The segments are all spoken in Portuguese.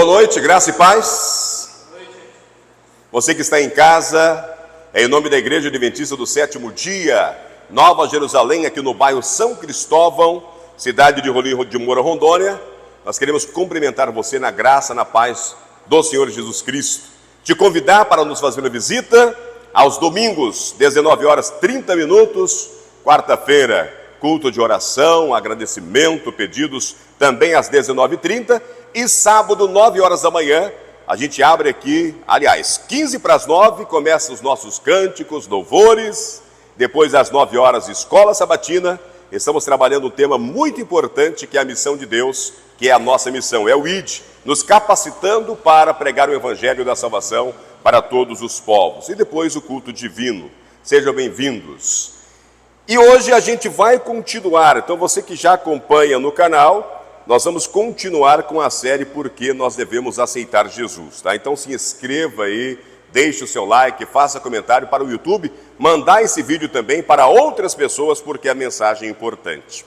Boa noite, graça e paz. Você que está em casa, em nome da Igreja Adventista do Sétimo Dia, Nova Jerusalém, aqui no bairro São Cristóvão, cidade de Rolim de Moura, Rondônia, nós queremos cumprimentar você na graça, na paz do Senhor Jesus Cristo. Te convidar para nos fazer uma visita aos domingos, 19 horas 30 minutos, quarta-feira, culto de oração, agradecimento, pedidos também às 19h30 e sábado, 9 horas da manhã, a gente abre aqui, aliás, 15 para as 9, começam os nossos cânticos, louvores, depois às 9 horas, escola sabatina. Estamos trabalhando um tema muito importante que é a missão de Deus, que é a nossa missão, é o ID, nos capacitando para pregar o Evangelho da salvação para todos os povos. E depois o culto divino. Sejam bem-vindos. E hoje a gente vai continuar, então você que já acompanha no canal, nós vamos continuar com a série Por que nós devemos aceitar Jesus, tá? Então se inscreva aí, deixe o seu like, faça comentário para o YouTube, mandar esse vídeo também para outras pessoas, porque a mensagem é importante.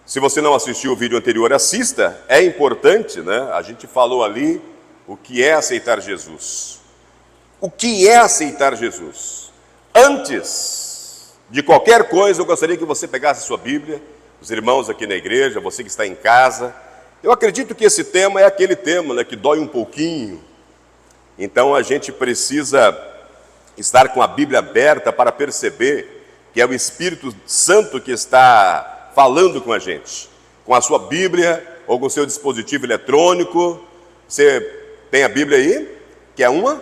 Se você não assistiu o vídeo anterior, assista, é importante, né? A gente falou ali o que é aceitar Jesus. O que é aceitar Jesus? Antes de qualquer coisa, eu gostaria que você pegasse a sua Bíblia, os irmãos aqui na igreja, você que está em casa. Eu acredito que esse tema é aquele tema, né, que dói um pouquinho. Então a gente precisa estar com a Bíblia aberta para perceber que é o Espírito Santo que está falando com a gente. Com a sua Bíblia ou com o seu dispositivo eletrônico. Você tem a Bíblia aí? Quer uma?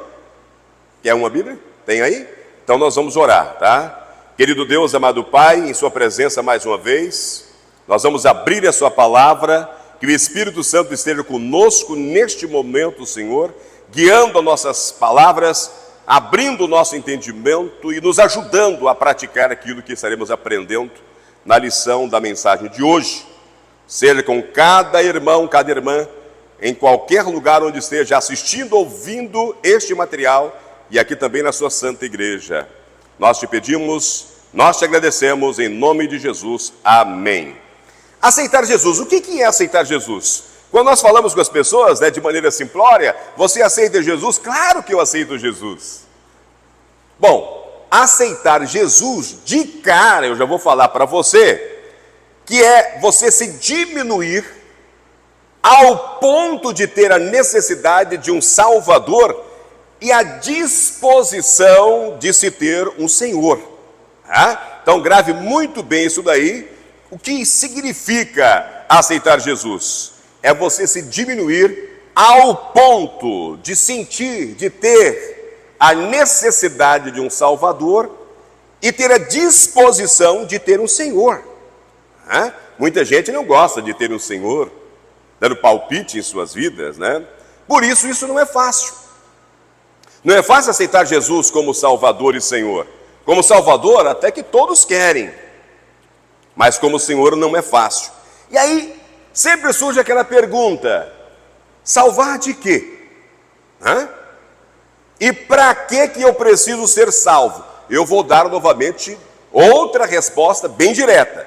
Quer uma Bíblia? Tem aí? Então nós vamos orar, tá? Querido Deus, amado Pai, em sua presença mais uma vez, nós vamos abrir a sua palavra, que o Espírito Santo esteja conosco neste momento, Senhor, guiando as nossas palavras, abrindo o nosso entendimento e nos ajudando a praticar aquilo que estaremos aprendendo na lição da mensagem de hoje. Seja com cada irmão, cada irmã, em qualquer lugar onde esteja assistindo, ouvindo este material e aqui também na sua santa igreja. Nós te pedimos, nós te agradecemos em nome de Jesus. Amém. Aceitar Jesus. O que é aceitar Jesus? Quando nós falamos com as pessoas, né, de maneira simplória, você aceita Jesus? Claro que eu aceito Jesus. Bom, aceitar Jesus, de cara, eu já vou falar para você, que é você se diminuir ao ponto de ter a necessidade de um Salvador e a disposição de se ter um Senhor. Tá? Então grave muito bem isso daí. O que significa aceitar Jesus? É você se diminuir ao ponto de sentir, de ter a necessidade de um Salvador e ter a disposição de ter um Senhor. Tá? Muita gente não gosta de ter um Senhor dando palpite em suas vidas, né? Por isso não é fácil. Não é fácil aceitar Jesus como Salvador e Senhor. Como Salvador, até que todos querem. Mas como Senhor não é fácil. E aí, sempre surge aquela pergunta: salvar de quê? E para que eu preciso ser salvo? Eu vou dar novamente outra resposta bem direta.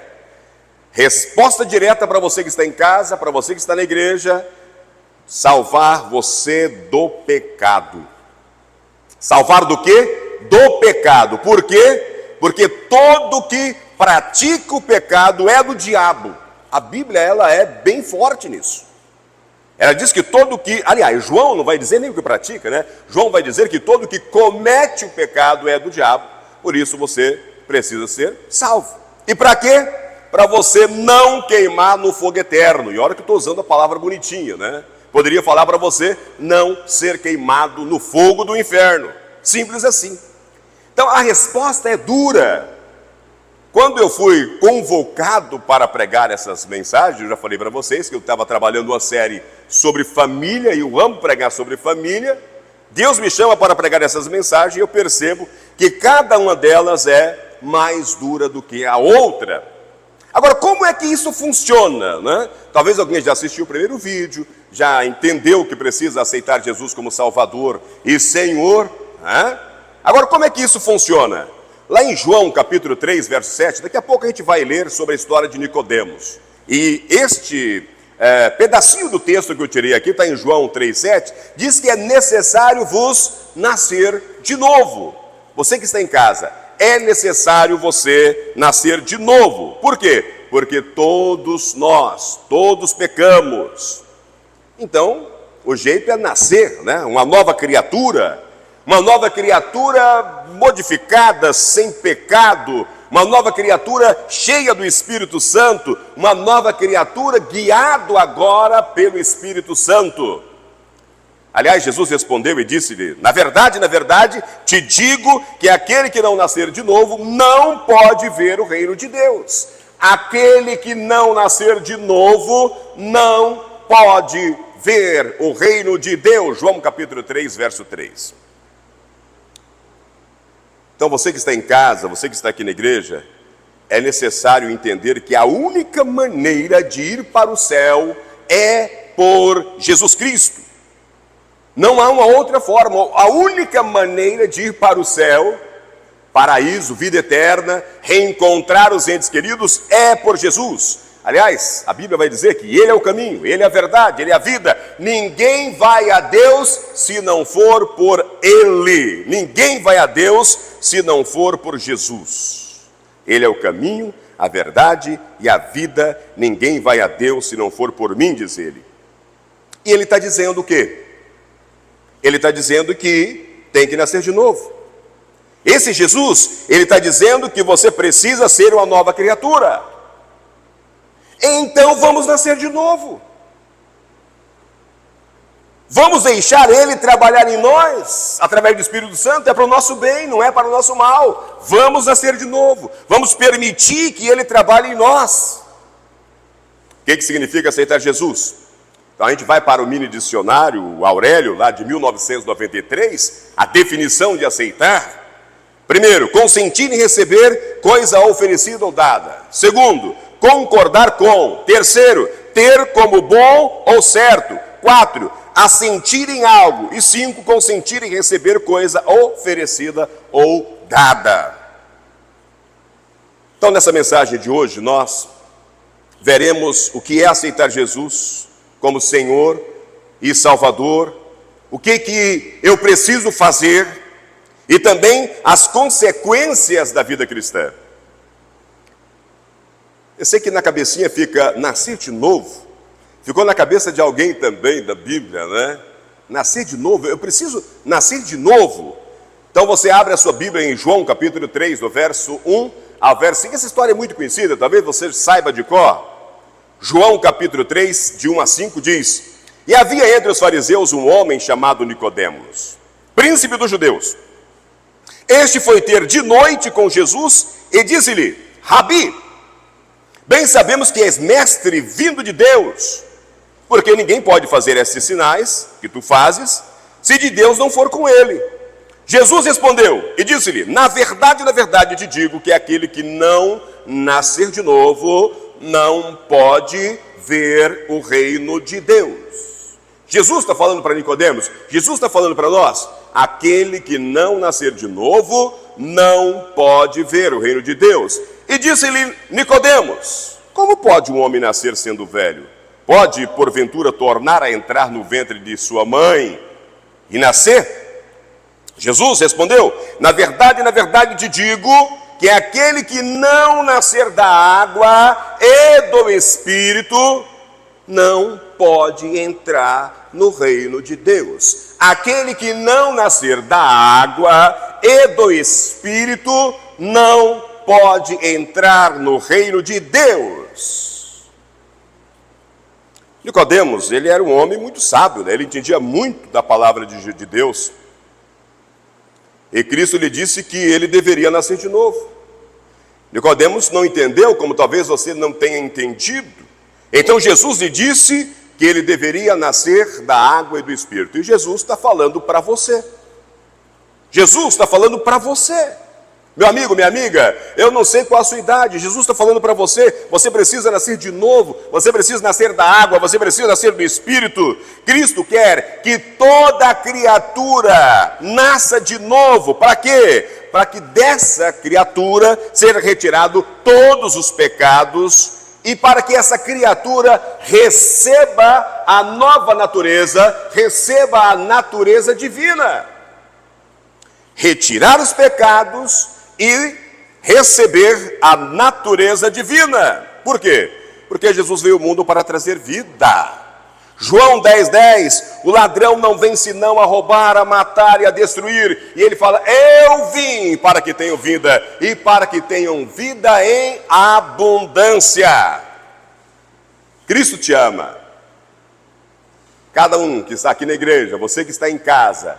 Resposta direta para você que está em casa, para você que está na igreja: salvar você do pecado. Salvar do quê? Do pecado. Por quê? Porque todo que pratica o pecado é do diabo. A Bíblia, ela é bem forte nisso. Ela diz que todo que... Aliás, João não vai dizer nem o que pratica, né? João vai dizer que todo que comete o pecado é do diabo. Por isso você precisa ser salvo. E para quê? Para você não queimar no fogo eterno. E olha que eu estou usando a palavra bonitinha, né? Poderia falar para você não ser queimado no fogo do inferno. Simples assim. Então a resposta é dura. Quando eu fui convocado para pregar essas mensagens, eu já falei para vocês que eu estava trabalhando uma série sobre família, e eu amo pregar sobre família. Deus me chama para pregar essas mensagens e eu percebo que cada uma delas é mais dura do que a outra. Agora, como é que isso funciona, né? Talvez alguém já assistiu o primeiro vídeo, já entendeu que precisa aceitar Jesus como Salvador e Senhor, né? Agora, como é que isso funciona? Lá em João, capítulo 3, verso 7, daqui a pouco a gente vai ler sobre a história de Nicodemos. E este pedacinho do texto que eu tirei aqui, está em João 3,7, diz que é necessário vos nascer de novo. Você que está em casa, é necessário você nascer de novo. Por quê? Porque todos nós, todos pecamos. Então, o jeito é nascer, né? Uma nova criatura modificada, sem pecado, uma nova criatura cheia do Espírito Santo, uma nova criatura guiado agora pelo Espírito Santo. Aliás, Jesus respondeu e disse-lhe: na verdade, te digo que aquele que não nascer de novo não pode ver o reino de Deus. Aquele que não nascer de novo não pode ver o reino de Deus. João capítulo 3, verso 3. Então você que está em casa, você que está aqui na igreja, é necessário entender que a única maneira de ir para o céu é por Jesus Cristo. Não há uma outra forma. A única maneira de ir para o céu, paraíso, vida eterna, reencontrar os entes queridos, é por Jesus. Aliás, a Bíblia vai dizer que Ele é o caminho, Ele é a verdade, Ele é a vida. Ninguém vai a Deus se não for por Ele. Ninguém vai a Deus se não for por Jesus. Ele é o caminho, a verdade e a vida. Ninguém vai a Deus se não for por mim, diz Ele. E Ele está dizendo o quê? Ele está dizendo que tem que nascer de novo. Esse Jesus, Ele está dizendo que você precisa ser uma nova criatura. Então vamos nascer de novo. Vamos deixar Ele trabalhar em nós, através do Espírito Santo, é para o nosso bem, não é para o nosso mal. Vamos nascer de novo. Vamos permitir que Ele trabalhe em nós. O que significa aceitar Jesus? Então a gente vai para o mini dicionário, o Aurélio, lá de 1993, a definição de aceitar. Primeiro, consentir em receber coisa oferecida ou dada. Segundo, concordar com. Terceiro, ter como bom ou certo. 4, assentir em algo. E 5, consentir em receber coisa oferecida ou dada. Então nessa mensagem de hoje nós veremos o que é aceitar Jesus como Senhor e Salvador, o que eu preciso fazer e também as consequências da vida cristã. Eu sei que na cabecinha fica nascer de novo, ficou na cabeça de alguém também da Bíblia, né? Nascer de novo, eu preciso nascer de novo. Então você abre a sua Bíblia em João capítulo 3, do verso 1 ao verso 5, essa história é muito conhecida, talvez você saiba de cor. João capítulo 3, de 1 a 5 diz: e havia entre os fariseus um homem chamado Nicodemos, príncipe dos judeus. Este foi ter de noite com Jesus e disse-lhe: Rabi, bem sabemos que és mestre vindo de Deus, porque ninguém pode fazer esses sinais que tu fazes, se de Deus não for com ele. Jesus respondeu e disse-lhe: na verdade te digo que aquele que não nascer de novo não pode ver o reino de Deus. Jesus está falando para Nicodemos, Jesus está falando para nós: aquele que não nascer de novo não pode ver o reino de Deus. E disse-lhe Nicodemos: como pode um homem nascer sendo velho? Pode, porventura, tornar a entrar no ventre de sua mãe e nascer? Jesus respondeu: na verdade te digo que aquele que não nascer da água e do Espírito não pode entrar no reino de Deus. Aquele que não nascer da água e do Espírito não pode entrar no reino de Deus. Nicodemos, ele era um homem muito sábio, né? Ele entendia muito da palavra de Deus. E Cristo lhe disse que ele deveria nascer de novo. Nicodemos não entendeu, como talvez você não tenha entendido. Então Jesus lhe disse que ele deveria nascer da água e do Espírito. E Jesus está falando para você. Jesus está falando para você. Meu amigo, minha amiga, eu não sei qual a sua idade, Jesus está falando para você, você precisa nascer de novo, você precisa nascer da água, você precisa nascer do Espírito. Cristo quer que toda criatura nasça de novo. Para quê? Para que dessa criatura seja retirado todos os pecados e para que essa criatura receba a nova natureza, receba a natureza divina. Retirar os pecados e receber a natureza divina. Por quê? Porque Jesus veio ao mundo para trazer vida. João 10:10, o ladrão não vem senão a roubar, a matar e a destruir. E ele fala, eu vim para que tenham vida, e para que tenham vida em abundância. Cristo te ama. Cada um que está aqui na igreja, você que está em casa,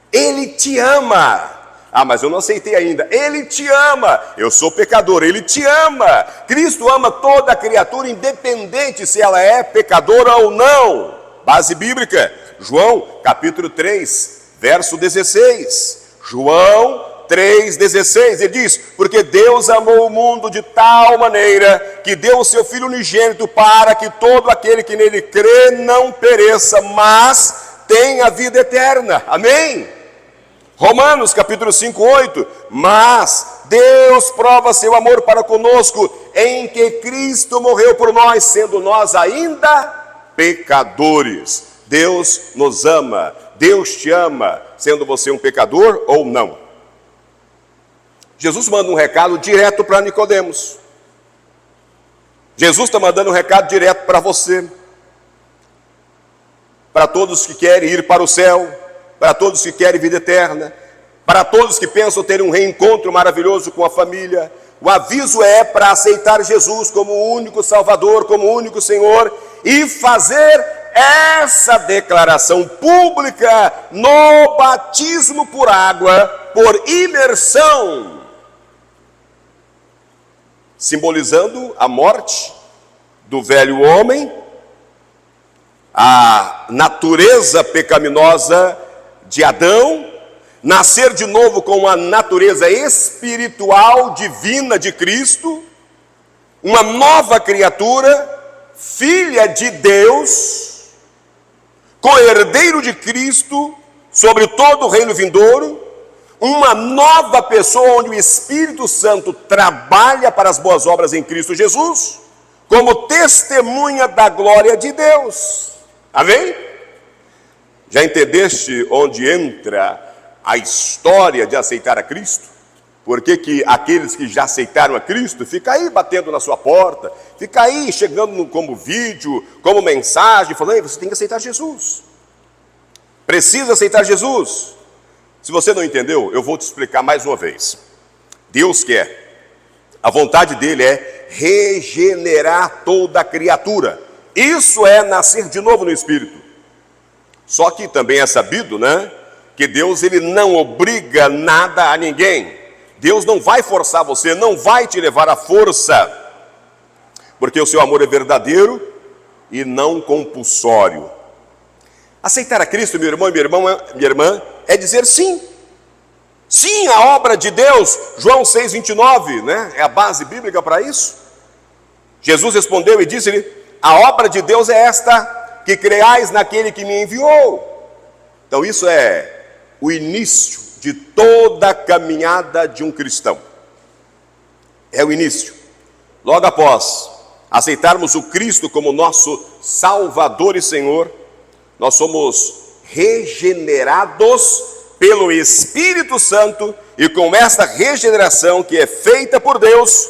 Ele te ama. Ah, mas eu não aceitei ainda. Ele te ama. Eu sou pecador, Ele te ama. Cristo ama toda criatura, independente se ela é pecadora ou não. Base bíblica, João capítulo 3, verso 16. João 3,16, ele diz, porque Deus amou o mundo de tal maneira que deu o seu Filho unigênito para que todo aquele que nele crê não pereça, mas tenha vida eterna. Amém? Romanos capítulo 5:8, mas Deus prova seu amor para conosco em que Cristo morreu por nós, sendo nós ainda pecadores. Deus nos ama, Deus te ama, sendo você um pecador ou não. Jesus manda um recado direto para Nicodemos. Jesus está mandando um recado direto para você, para todos que querem ir para o céu, para todos que querem vida eterna, para todos que pensam ter um reencontro maravilhoso com a família. O aviso é para aceitar Jesus como o único Salvador, como o único Senhor, e fazer essa declaração pública no batismo por água, por imersão, simbolizando a morte do velho homem, a natureza pecaminosa de Adão, nascer de novo com a natureza espiritual divina de Cristo, uma nova criatura, filha de Deus, co-herdeiro de Cristo sobre todo o reino vindouro, uma nova pessoa onde o Espírito Santo trabalha para as boas obras em Cristo Jesus, como testemunha da glória de Deus. Amém? Já entendeste onde entra a história de aceitar a Cristo? Por que aqueles que já aceitaram a Cristo ficam aí batendo na sua porta, ficam aí chegando como vídeo, como mensagem, falando, ei, você tem que aceitar Jesus. Precisa aceitar Jesus. Se você não entendeu, eu vou te explicar mais uma vez. Deus quer, a vontade dele é regenerar toda a criatura. Isso é nascer de novo no Espírito. Só que também é sabido, né, que Deus ele não obriga nada a ninguém. Deus não vai forçar você, não vai te levar à força, porque o seu amor é verdadeiro e não compulsório. Aceitar a Cristo, meu irmão e minha irmã, é dizer sim. Sim, a obra de Deus, João 6,29, né, é a base bíblica para isso. Jesus respondeu e disse-lhe, a obra de Deus é esta, que creais naquele que me enviou. Então isso é o início de toda a caminhada de um cristão. É o início. Logo após aceitarmos o Cristo como nosso Salvador e Senhor, nós somos regenerados pelo Espírito Santo, e com esta regeneração que é feita por Deus,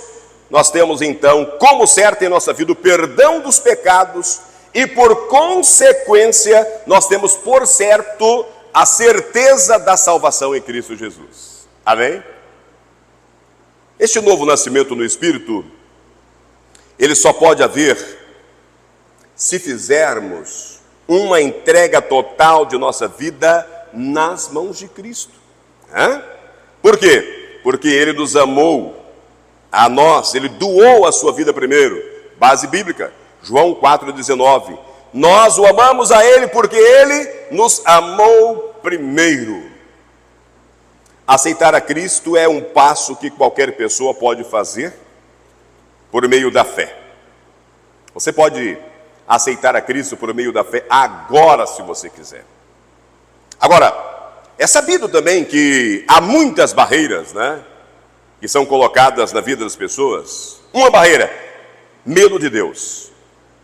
nós temos então como certo em nossa vida o perdão dos pecados, e por consequência nós temos por certo a certeza da salvação em Cristo Jesus. Amém? Este novo nascimento no Espírito, ele só pode haver se fizermos uma entrega total de nossa vida nas mãos de Cristo. Por quê? Porque Ele nos amou a nós, Ele doou a sua vida primeiro. Base bíblica, João 4,19. Nós o amamos a Ele porque Ele nos amou primeiro. Aceitar a Cristo é um passo que qualquer pessoa pode fazer por meio da fé. Você pode aceitar a Cristo por meio da fé agora, se você quiser. Agora, é sabido também que há muitas barreiras, né, que são colocadas na vida das pessoas. Uma barreira, medo de Deus.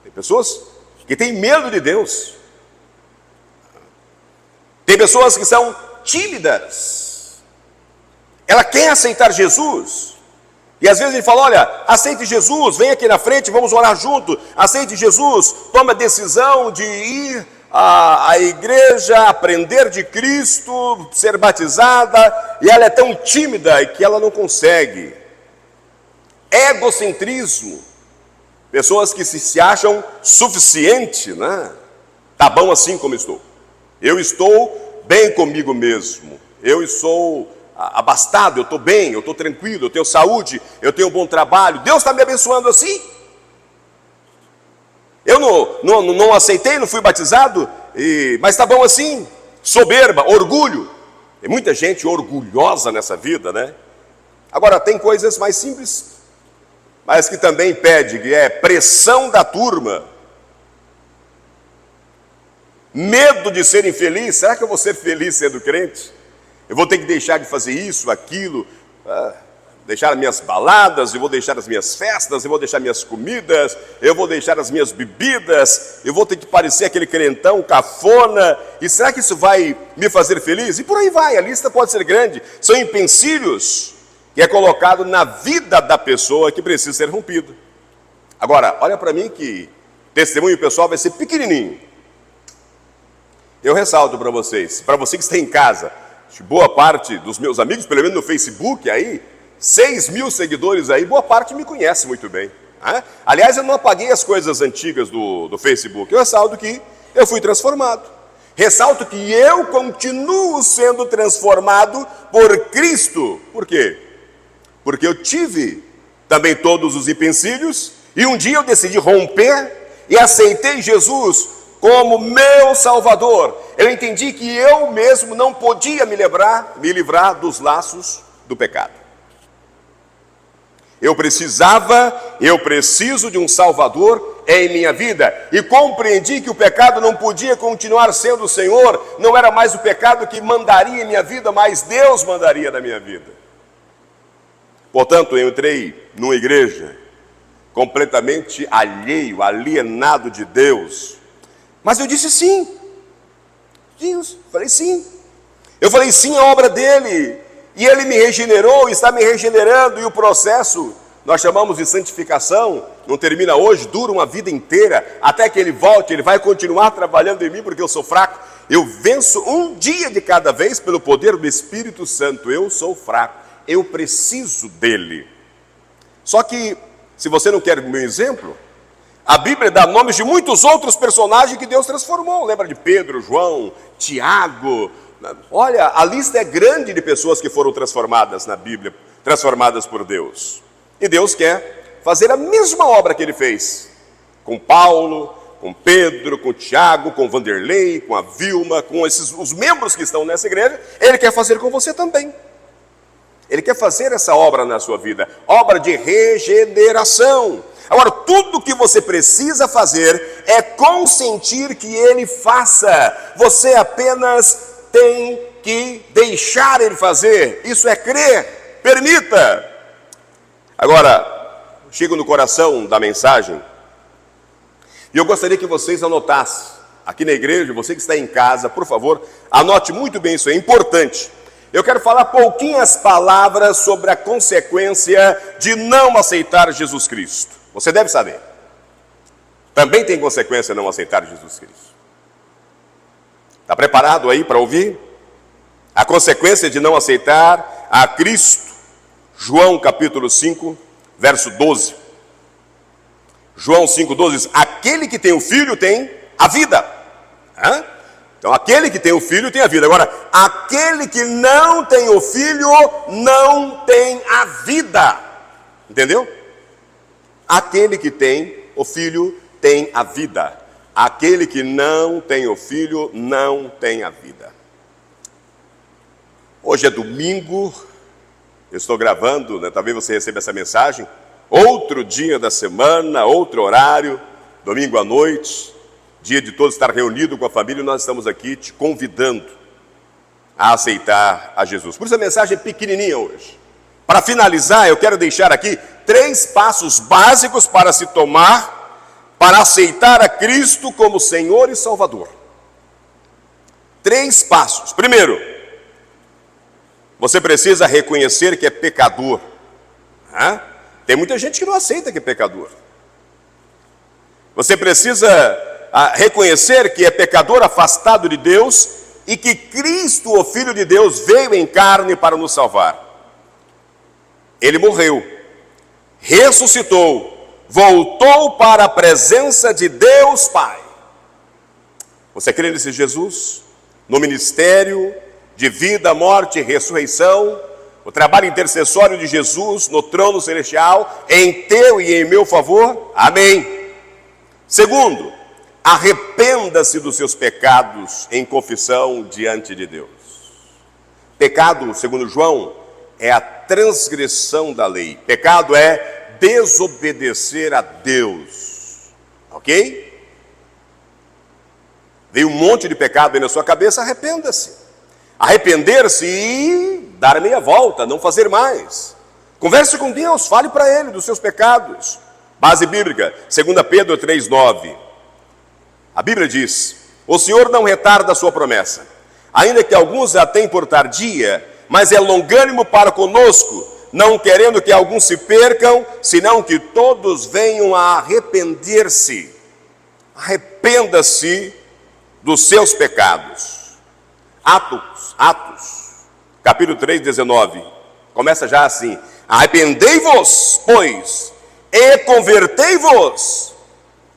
Tem pessoas que têm medo de Deus. Tem pessoas que são tímidas. Ela quer aceitar Jesus. E às vezes ele fala, olha, aceite Jesus, vem aqui na frente, vamos orar junto. Aceite Jesus, toma a decisão de ir à igreja, aprender de Cristo, ser batizada. E ela é tão tímida que ela não consegue. Egocentrismo. Pessoas que se acham suficiente, né? Tá bom assim como estou. Eu estou bem comigo mesmo. Eu sou abastado, eu estou bem, eu estou tranquilo, eu tenho saúde, eu tenho um bom trabalho. Deus está me abençoando assim. Eu não aceitei, não fui batizado, mas está bom assim. Soberba, orgulho. Tem muita gente orgulhosa nessa vida, né? Agora, tem coisas mais simples, mas que também pede, que é pressão da turma. Medo de ser infeliz. Será que eu vou ser feliz sendo crente? Eu vou ter que deixar de fazer isso, aquilo, deixar as minhas baladas, eu vou deixar as minhas festas, eu vou deixar minhas comidas, eu vou deixar as minhas bebidas, eu vou ter que parecer aquele crentão cafona. E será que isso vai me fazer feliz? E por aí vai, a lista pode ser grande. São empecilhos que é colocado na vida da pessoa que precisa ser rompido. Agora, olha para mim que testemunho pessoal vai ser pequenininho. Eu ressalto para vocês, para você que está em casa, boa parte dos meus amigos, pelo menos no Facebook aí, 6.000 seguidores aí, boa parte me conhece muito bem. Né? Aliás, eu não apaguei as coisas antigas do Facebook, eu ressalto que eu fui transformado. Ressalto que eu continuo sendo transformado por Cristo. Por quê? Porque eu tive também todos os empecilhos, e um dia eu decidi romper e aceitei Jesus como meu Salvador. Eu entendi que eu mesmo não podia me livrar dos laços do pecado. Eu preciso de um Salvador em minha vida. E compreendi que o pecado não podia continuar sendo o Senhor. Não era mais o pecado que mandaria em minha vida, mas Deus mandaria na minha vida. Portanto, eu entrei numa igreja completamente alienado de Deus. Mas eu disse sim. Falei sim. Eu falei sim à obra dele. E ele me regenerou, está me regenerando. E o processo, nós chamamos de santificação, não termina hoje, dura uma vida inteira. Até que ele volte, ele vai continuar trabalhando em mim, porque eu sou fraco. Eu venço um dia de cada vez pelo poder do Espírito Santo. Eu sou fraco, eu preciso dele. Só que, se você não quer o meu exemplo, a Bíblia dá nomes de muitos outros personagens que Deus transformou. Lembra de Pedro, João, Tiago? Olha, a lista é grande de pessoas que foram transformadas na Bíblia, transformadas por Deus. E Deus quer fazer a mesma obra que ele fez com Paulo, com Pedro, com Tiago, com Vanderlei, com a Vilma, com os membros que estão nessa igreja. Ele quer fazer com você também. Ele quer fazer essa obra na sua vida, obra de regeneração. Agora, tudo que você precisa fazer é consentir que ele faça. Você apenas tem que deixar ele fazer. Isso é crer. Permita. Agora, chego no coração da mensagem. E eu gostaria que vocês anotassem. Aqui na igreja, você que está em casa, por favor, anote muito bem isso, é importante. Eu quero falar pouquinhas palavras sobre a consequência de não aceitar Jesus Cristo. Você deve saber. Também tem consequência não aceitar Jesus Cristo. Está preparado aí para ouvir? A consequência de não aceitar a Cristo. João capítulo 5, verso 12. João 5,12 diz: aquele que tem o Filho tem a vida. Então, aquele que tem o Filho tem a vida. Agora, aquele que não tem o Filho não tem a vida. Entendeu? Aquele que tem o Filho tem a vida. Aquele que não tem o Filho não tem a vida. Hoje é domingo, eu estou gravando, né? Talvez você receba essa mensagem. Outro dia da semana, outro horário, domingo à noite, dia de todos estar reunido com a família, e nós estamos aqui te convidando a aceitar a Jesus. Por isso a mensagem é pequenininha hoje. Para finalizar, eu quero deixar aqui 3 passos básicos para se tomar, para aceitar a Cristo como Senhor e Salvador. 3 passos. Primeiro, você precisa reconhecer que é pecador. Tem muita gente que não aceita que é pecador. Você precisa reconhecer que é pecador afastado de Deus e que Cristo, o Filho de Deus, veio em carne para nos salvar. Ele morreu, ressuscitou, voltou para a presença de Deus Pai. Você crê nesse Jesus? No ministério de vida, morte e ressurreição, o trabalho intercessório de Jesus no trono celestial, em teu e em meu favor? Amém. Segundo, arrependa-se dos seus pecados em confissão diante de Deus. Pecado, segundo João, é a transgressão da lei. Pecado é desobedecer a Deus. Ok? Veio um monte de pecado aí na sua cabeça, arrependa-se. Arrepender-se e dar meia volta, não fazer mais. Converse com Deus, fale para Ele dos seus pecados. Base bíblica, 2 Pedro 3,9. A Bíblia diz: o Senhor não retarda a sua promessa, ainda que alguns a tenham por tardia, mas é longânimo para conosco, não querendo que alguns se percam, senão que todos venham a arrepender-se. Arrependa-se dos seus pecados. Atos, capítulo 3, 19. Começa já assim: arrependei-vos, pois, e convertei-vos.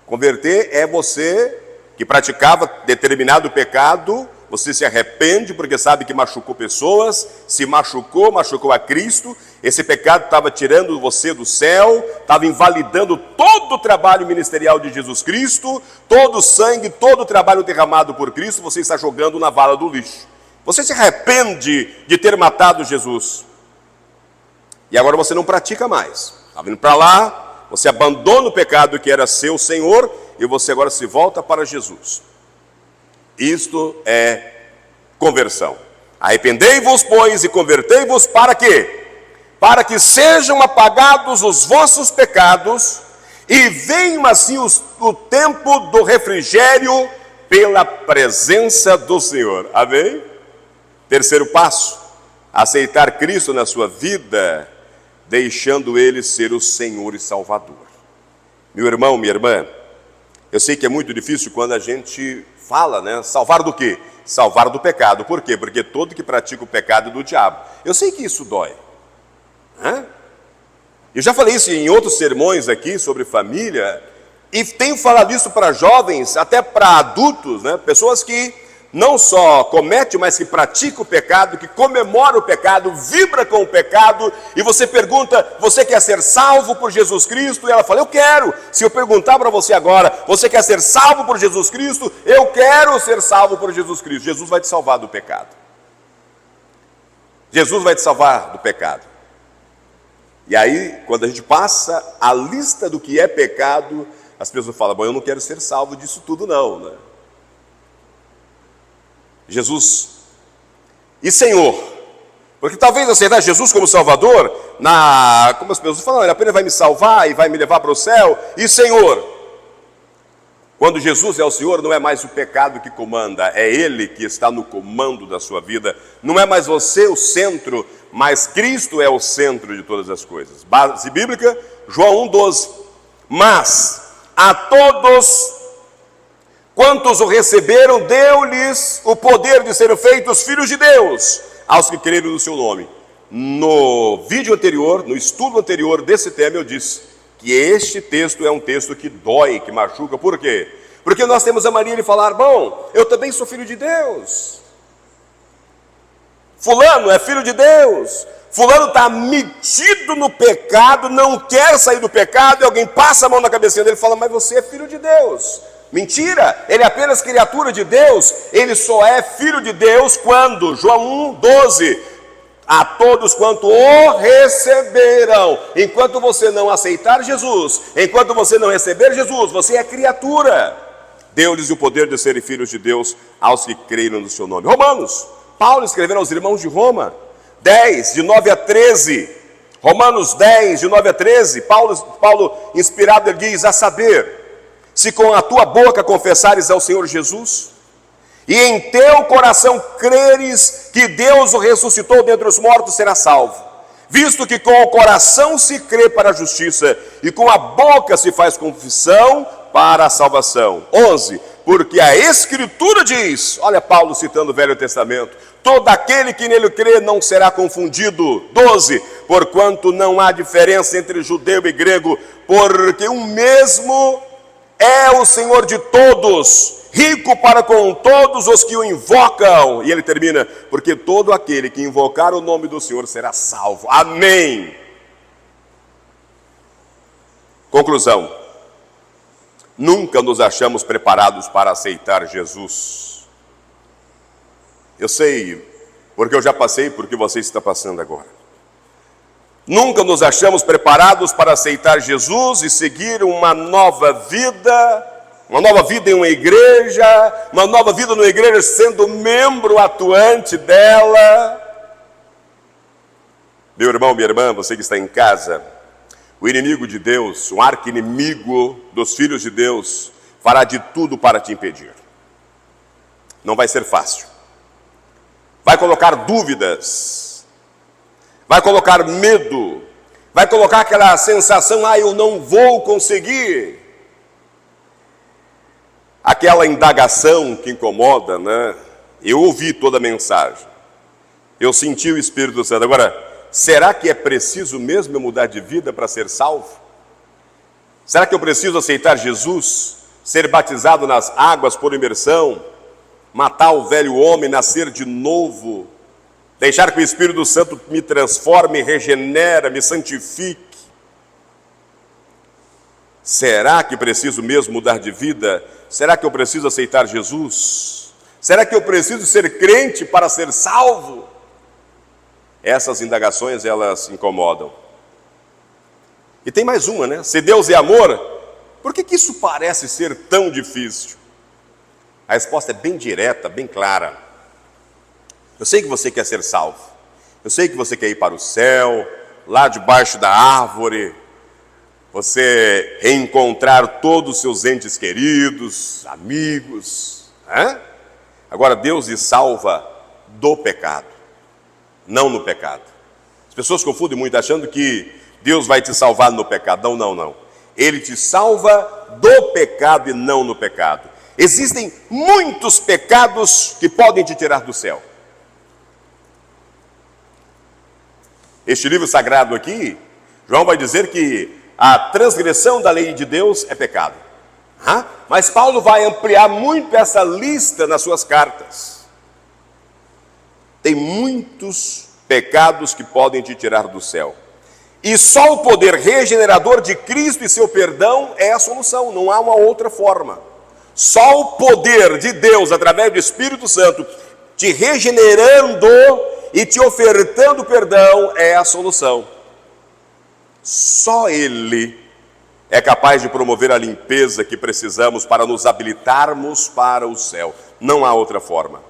Converter é você que praticava determinado pecado, você se arrepende porque sabe que machucou pessoas, se machucou a Cristo. Esse pecado estava tirando você do céu, estava invalidando todo o trabalho ministerial de Jesus Cristo, todo o sangue, todo o trabalho derramado por Cristo, você está jogando na vala do lixo. Você se arrepende de ter matado Jesus. E agora você não pratica mais. Está vindo para lá, você abandona o pecado que era seu Senhor e você agora se volta para Jesus. Isto é conversão. Arrependei-vos, pois, e convertei-vos para quê? Para que sejam apagados os vossos pecados e venham assim o tempo do refrigério pela presença do Senhor. Amém? Terceiro passo, aceitar Cristo na sua vida, deixando Ele ser o Senhor e Salvador. Meu irmão, minha irmã, eu sei que é muito difícil quando a gente fala, né? Salvar do quê? Salvar do pecado. Por quê? Porque todo que pratica o pecado é do diabo. Eu sei que isso dói. Eu já falei isso em outros sermões aqui sobre família, e tenho falado isso para jovens, até para adultos, né? Pessoas que não só comete, mas que pratica o pecado, que comemora o pecado, vibra com o pecado, e você pergunta: você quer ser salvo por Jesus Cristo? E ela fala: eu quero. Se eu perguntar para você agora: você quer ser salvo por Jesus Cristo? Eu quero ser salvo por Jesus Cristo. Jesus vai te salvar do pecado. Jesus vai te salvar do pecado. E aí, quando a gente passa a lista do que é pecado, as pessoas falam: bom, eu não quero ser salvo disso tudo não, né? Jesus e Senhor, porque talvez aceitar Jesus como Salvador, como as pessoas falam, ele apenas vai me salvar e vai me levar para o céu. E Senhor, quando Jesus é o Senhor, não é mais o pecado que comanda, é Ele que está no comando da sua vida. Não é mais você o centro, mas Cristo é o centro de todas as coisas. Base bíblica, João 1,12. Mas a todos quantos o receberam, deu-lhes o poder de serem feitos filhos de Deus, aos que creram no seu nome. No vídeo anterior, no estudo anterior desse tema, eu disse que este texto é um texto que dói, que machuca. Por quê? Porque nós temos a mania de falar: bom, eu também sou filho de Deus. Fulano é filho de Deus. Fulano está metido no pecado, não quer sair do pecado, e alguém passa a mão na cabecinha dele e fala: mas você é filho de Deus. Mentira, ele é apenas criatura de Deus. Ele só é filho de Deus quando, João 1,12, a todos quanto o receberam. Enquanto você não aceitar Jesus, enquanto você não receber Jesus, você é criatura. Deu-lhes o poder de serem filhos de Deus aos que creram no seu nome. Romanos, Paulo escrevendo aos irmãos de Roma, 10, de 9 a 13. Romanos 10, de 9 a 13, Paulo inspirado, ele diz: a saber, se com a tua boca confessares ao Senhor Jesus, e em teu coração creres que Deus o ressuscitou dentre os mortos, serás salvo. Visto que com o coração se crê para a justiça, e com a boca se faz confissão para a salvação. 11, porque a Escritura diz, olha Paulo citando o Velho Testamento, todo aquele que nele crê não será confundido. 12, porquanto não há diferença entre judeu e grego, porque um mesmo é o Senhor de todos, rico para com todos os que o invocam. E ele termina, porque todo aquele que invocar o nome do Senhor será salvo. Amém. Conclusão: nunca nos achamos preparados para aceitar Jesus. Eu sei, porque eu já passei por que você está passando agora. Nunca nos achamos preparados para aceitar Jesus e seguir uma nova vida em uma igreja, uma nova vida numa igreja sendo membro atuante dela. Meu irmão, minha irmã, você que está em casa, o inimigo de Deus, o arqui-inimigo dos filhos de Deus, fará de tudo para te impedir. Não vai ser fácil. Vai colocar dúvidas, vai colocar medo, vai colocar aquela sensação, eu não vou conseguir. Aquela indagação que incomoda, né? Eu ouvi toda a mensagem, eu senti o Espírito Santo. Agora, será que é preciso mesmo eu mudar de vida para ser salvo? Será que eu preciso aceitar Jesus, ser batizado nas águas por imersão, matar o velho homem, nascer de novo, deixar que o Espírito Santo me transforme, regenera, me santifique? Será que preciso mesmo mudar de vida? Será que eu preciso aceitar Jesus? Será que eu preciso ser crente para ser salvo? Essas indagações, elas incomodam. E tem mais uma, né? Se Deus é amor, por que isso parece ser tão difícil? A resposta é bem direta, bem clara. Eu sei que você quer ser salvo. Eu sei que você quer ir para o céu, lá debaixo da árvore, você reencontrar todos os seus entes queridos, amigos. Né? Agora, Deus lhe salva do pecado, não no pecado. As pessoas confundem muito achando que Deus vai te salvar no pecado. Não. Ele te salva do pecado e não no pecado. Existem muitos pecados que podem te tirar do céu. Este livro sagrado aqui, João vai dizer que a transgressão da lei de Deus é pecado. Mas Paulo vai ampliar muito essa lista nas suas cartas. Tem muitos pecados que podem te tirar do céu. E só o poder regenerador de Cristo e seu perdão é a solução, não há uma outra forma. Só o poder de Deus, através do Espírito Santo, te regenerando e te ofertando perdão é a solução. Só Ele é capaz de promover a limpeza que precisamos para nos habilitarmos para o céu. Não há outra forma.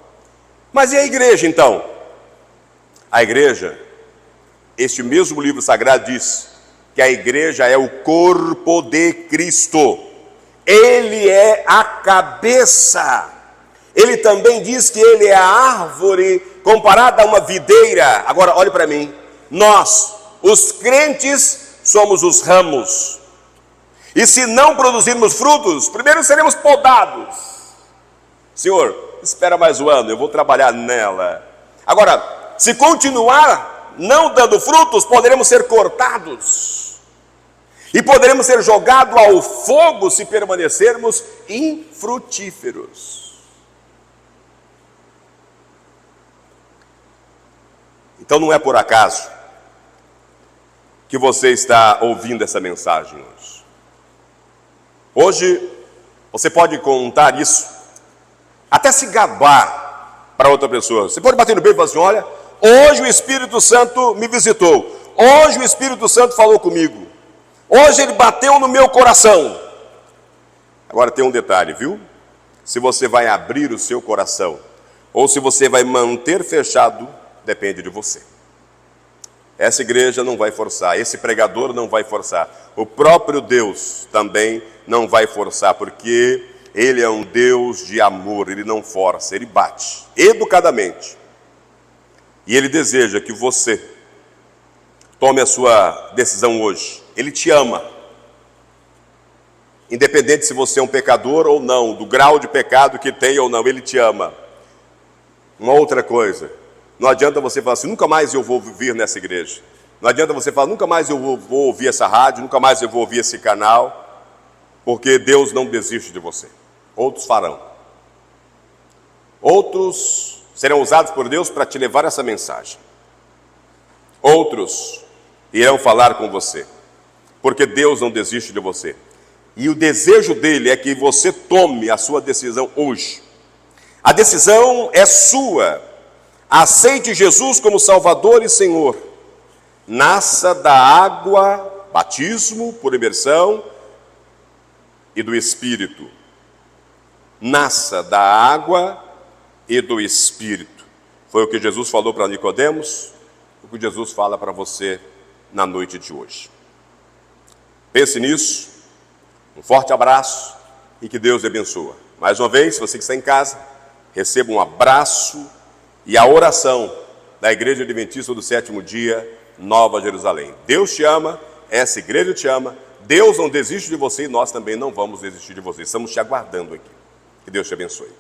Mas e a igreja então? A igreja, este mesmo livro sagrado diz que a igreja é o corpo de Cristo. Ele é a cabeça. Ele também diz que ele é a árvore comparada a uma videira. Agora, olhe para mim. Nós, os crentes, somos os ramos. E se não produzirmos frutos, primeiro seremos podados. Senhor, espera mais um ano, eu vou trabalhar nela. Agora, se continuar não dando frutos, poderemos ser cortados. E poderemos ser jogados ao fogo se permanecermos infrutíferos. Então não é por acaso que você está ouvindo essa mensagem hoje. Hoje você pode contar isso, até se gabar para outra pessoa. Você pode bater no peito e falar assim: olha, hoje o Espírito Santo me visitou. Hoje o Espírito Santo falou comigo. Hoje ele bateu no meu coração. Agora tem um detalhe, viu? Se você vai abrir o seu coração ou se você vai manter fechado, depende de você. Essa igreja não vai forçar, esse pregador não vai forçar, o próprio Deus também não vai forçar, porque Ele é um Deus de amor, Ele não força, Ele bate, educadamente. E Ele deseja que você tome a sua decisão hoje. Ele te ama. Independente se você é um pecador ou não, do grau de pecado que tem ou não, Ele te ama. Uma outra coisa, não adianta você falar assim, nunca mais eu vou vir nessa igreja. Não adianta você falar, nunca mais eu vou ouvir essa rádio, nunca mais eu vou ouvir esse canal, porque Deus não desiste de você. Outros farão. Outros serão usados por Deus para te levar essa mensagem. Outros irão falar com você, porque Deus não desiste de você. E o desejo dele é que você tome a sua decisão hoje. A decisão é sua. Aceite Jesus como Salvador e Senhor. Nasça da água, batismo por imersão, e do Espírito. Nasça da água e do Espírito. Foi o que Jesus falou para Nicodemos, o que Jesus fala para você na noite de hoje. Pense nisso, um forte abraço e que Deus te abençoe. Mais uma vez, você que está em casa, receba um abraço e a oração da Igreja Adventista do Sétimo Dia, Nova Jerusalém. Deus te ama, essa igreja te ama, Deus não desiste de você e nós também não vamos desistir de você. Estamos te aguardando aqui. Que Deus te abençoe.